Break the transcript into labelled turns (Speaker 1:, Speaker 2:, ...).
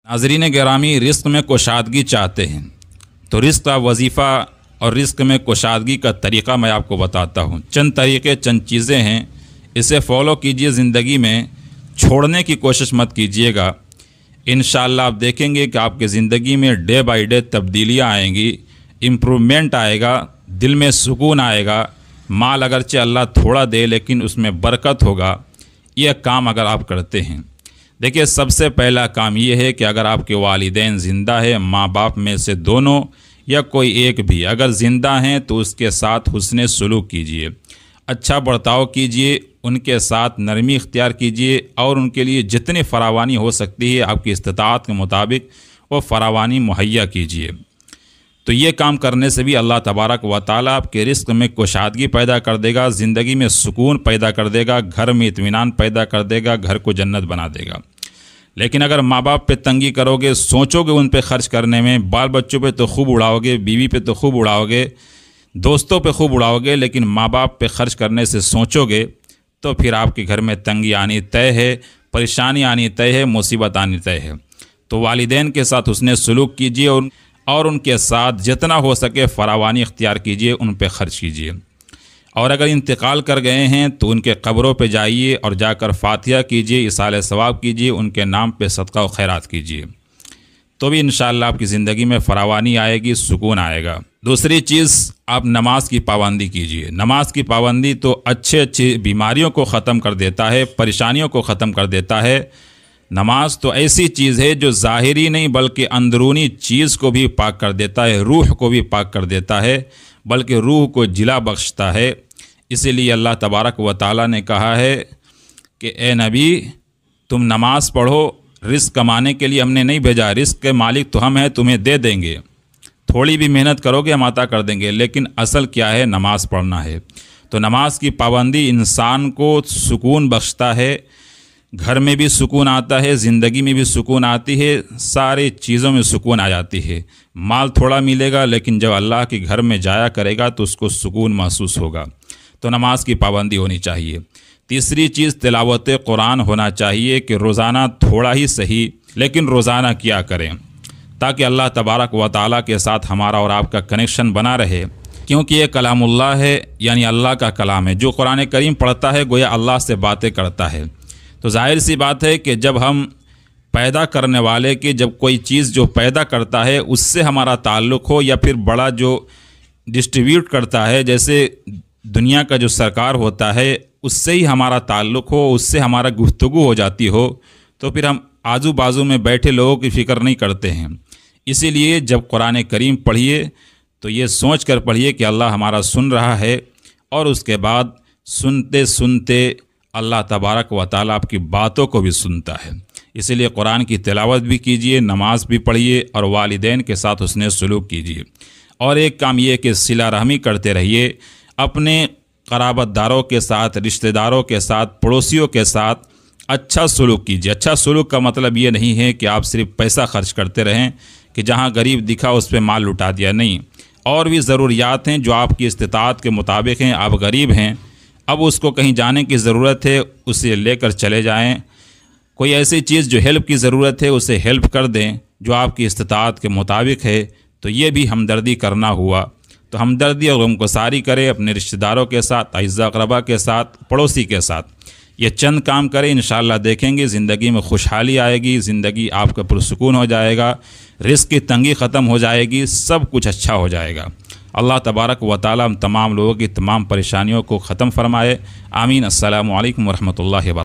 Speaker 1: नाज़रीन गिरामी, रिस्क में कुशादगी चाहते हैं तो रिस्क का वजीफ़ा और रिस्क में कुशादगी का तरीक़ा मैं आपको बताता हूँ। चंद तरीक़े, चंद चीज़ें हैं, इसे फॉलो कीजिए। ज़िंदगी में छोड़ने की कोशिश मत कीजिएगा। इंशाअल्लाह आप देखेंगे कि आपकी ज़िंदगी में डे बाय डे तब्दीलियाँ आएंगी, इम्प्रूवमेंट आएगा, दिल में सुकून आएगा। माल अगरचे अल्लाह थोड़ा दे लेकिन उसमें बरकत होगा। यह काम अगर आप करते हैं, देखिए सबसे पहला काम यह है कि अगर आपके वालिदैन ज़िंदा है, माँ बाप में से दोनों या कोई एक भी अगर ज़िंदा हैं तो उसके साथ हुस्ने सलूक कीजिए, अच्छा बर्ताव कीजिए, उनके साथ नरमी इख्तियार कीजिए और उनके लिए जितनी फरावानी हो सकती है आपकी इस्तिताअत के मुताबिक वो फरावानी मुहैया कीजिए। तो ये काम करने से भी अल्लाह तबारक व तआला आपके रिस्क में कुशादगी पैदा कर देगा, ज़िंदगी में सुकून पैदा कर देगा, घर में इत्मीनान पैदा कर देगा, घर को जन्नत बना देगा। लेकिन अगर माँ बाप पे तंगी करोगे, सोचोगे उन पे ख़र्च करने में, बाल बच्चों पे तो खूब उड़ाओगे, बीवी पे तो खूब उड़ाओगे, दोस्तों पे खूब उड़ाओगे, लेकिन माँ बाप पे ख़र्च करने से सोचोगे तो फिर आपके घर में तंगी आनी तय है, परेशानी आनी तय है, मुसीबत आनी तय है। तो वालिदैन के साथ उसने सलूक कीजिए और उनके साथ जितना हो सके फरावानी इख्तियार कीजिए, उन पे ख़र्च कीजिए। और अगर इंतकाल कर गए हैं तो उनके कब्रों पे जाइए और जाकर फातिहा कीजिए, इसाले सवाब कीजिए, उनके नाम पे सदका व खैरात कीजिए, तो भी इंशाअल्लाह आपकी ज़िंदगी में फरावानी आएगी, सुकून आएगा। दूसरी चीज़, आप नमाज की पाबंदी कीजिए। नमाज की पाबंदी तो अच्छी बीमारियों को ख़त्म कर देता है, परेशानियों को ख़त्म कर देता है। नमाज तो ऐसी चीज़ है जो ज़ाहिरी नहीं बल्कि अंदरूनी चीज़ को भी पाक कर देता है, रूह को भी पाक कर देता है, बल्कि रूह को जिला बख्शता है। इसीलिए अल्लाह तबारक व तआला ने कहा है कि ए नबी, तुम नमाज़ पढ़ो। रिस्क कमाने के लिए हमने नहीं भेजा, रिस्क के मालिक तो हम हैं, तुम्हें दे देंगे, थोड़ी भी मेहनत करोगे हम अता कर देंगे, लेकिन असल क्या है, नमाज़ पढ़ना है। तो नमाज की पाबंदी इंसान को सुकून बख्शता है, घर में भी सुकून आता है, ज़िंदगी में भी सुकून आती है, सारी चीज़ों में सुकून आ जाती है। माल थोड़ा मिलेगा लेकिन जब अल्लाह के घर में जाया करेगा तो उसको सुकून महसूस होगा। तो नमाज की पाबंदी होनी चाहिए। तीसरी चीज़, तिलावत कुरान होना चाहिए कि रोज़ाना थोड़ा ही सही लेकिन रोज़ाना किया करें, ताकि अल्लाह तबारक व तआला के साथ हमारा और आपका कनेक्शन बना रहे। क्योंकि ये कलामुल्लाह है, यानी अल्लाह का कलाम है। जो कुरान करीम पढ़ता है गोया अल्लाह से बातें करता है। तो जाहिर सी बात है कि जब हम पैदा करने वाले की, जब कोई चीज़ जो पैदा करता है उससे हमारा ताल्लुक़ हो, या फिर बड़ा जो डिस्ट्रीब्यूट करता है, जैसे दुनिया का जो सरकार होता है, उससे ही हमारा ताल्लुक़ हो, उससे हमारा गुफ्तगू हो जाती हो, तो फिर हम आजू बाजू में बैठे लोगों की फ़िक्र नहीं करते हैं। इसीलिए जब कुरान करीम पढ़िए तो ये सोच कर पढ़िए कि अल्लाह हमारा सुन रहा है, और उसके बाद सुनते सुनते अल्लाह तबारक व तआला आपकी बातों को भी सुनता है। इसीलिए कुरान की तिलावत भी कीजिए, नमाज भी पढ़िए और वालिदैन के साथ उसने सलूक कीजिए। और एक काम ये कि सिला रहमी करते रहिए, अपने क़राबतदारों के साथ, रिश्तेदारों के साथ, पड़ोसियों के साथ अच्छा सलूक कीजिए। अच्छा सलूक का मतलब ये नहीं है कि आप सिर्फ पैसा खर्च करते रहें, कि जहाँ गरीब दिखा उस पर माल लुटा दिया, नहीं। और भी ज़रूरियात हैं जो आपकी इस्तिताअत के मुताबिक हैं। आप गरीब हैं, अब उसको कहीं जाने की ज़रूरत है, उसे लेकर चले जाएं। कोई ऐसी चीज़ जो हेल्प की ज़रूरत है उसे हेल्प कर दें जो आपकी इस्तिताअत के मुताबिक है। तो ये भी हमदर्दी करना हुआ। तो हमदर्दी और गमगुसारी करें अपने रिश्तेदारों के साथ, अइज़्ज़ा अक़रबा के साथ, पड़ोसी के साथ। ये चंद काम करें, इंशाअल्लाह देखेंगे ज़िंदगी में खुशहाली आएगी, ज़िंदगी आपका पुरसुकून हो जाएगा, रिस्क की तंगी ख़त्म हो जाएगी, सब कुछ अच्छा हो जाएगा। अल्लाह तबारक व तआला हम तमाम लोगों की तमाम परेशानियों को ख़त्म फरमाए। आमीन। अस्सलामु अलैकुम व रहमतुल्लाहि व बरकातहू।